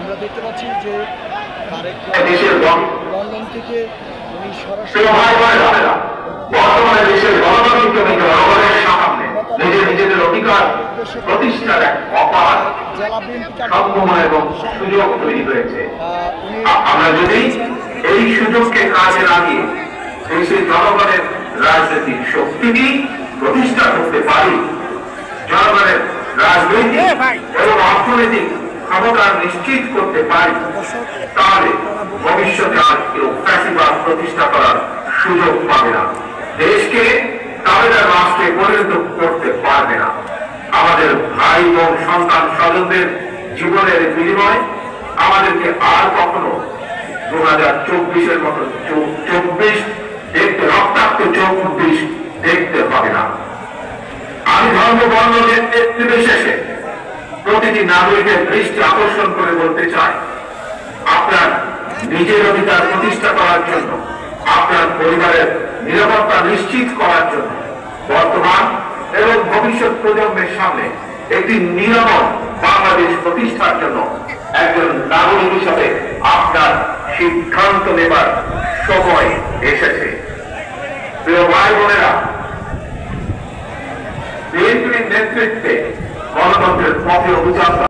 আমরা দেখতে পাচ্ছি যে তারেক লন্ডন থেকে উনি সরাসরি বর্তমানে দেশের গণতান্ত্রিক জনগণের সামনে নিজেদের অধিকার প্রতিষ্ঠার এক অপার সম্ভাবনা এবং সুযোগ তৈরি হয়েছে। আমরা যদি এই সুযোগকে কাজে লাগিয়ে দেশের জনগণের রাজনৈতিক শক্তিকে প্রতিষ্ঠা করতে পারি, জনগণের রাজনৈতিক এবং অর্থনৈতিক ক্ষমতা নিশ্চিত করতে পারি, তাহলে ভবিষ্যতে আর কেউ ফ্যাসিবাদ প্রতিষ্ঠা করার সুযোগ পাবে না, দেশকে তাবেদার রাষ্ট্রে পরিণত করতে পারবে না। আমাদের ভাই বোন সন্তান স্বজনদের জীবনের বিনিময়ে আমাদেরকে আর কখনো 2024-এর মতো 24 দেখতে, রক্তাক্ত 24 দেখতে হবে না। আমি ধর্ম বর্ণ নির্বিশেষে প্রতিটি নাগরিকের দৃষ্টি আকর্ষণ করে বলতে চাই, আপনার নিজের অধিকার প্রতিষ্ঠা করার জন্য, আপনার পরিবারের নিরাপত্তা নিশ্চিত করার জন্য, বর্তমান এবং ভবিষ্যৎ প্রজন্মের সামনে একটি নিরাপদ বাংলাদেশ প্রতিষ্ঠার জন্য একজন নাগরিক হিসাবে আপনার সিদ্ধান্ত নেবার সময় এসেছে। প্রিয় ভাই বোনেরা, বিএনপির নেতৃত্বে গণতন্ত্রের পথে অভিযান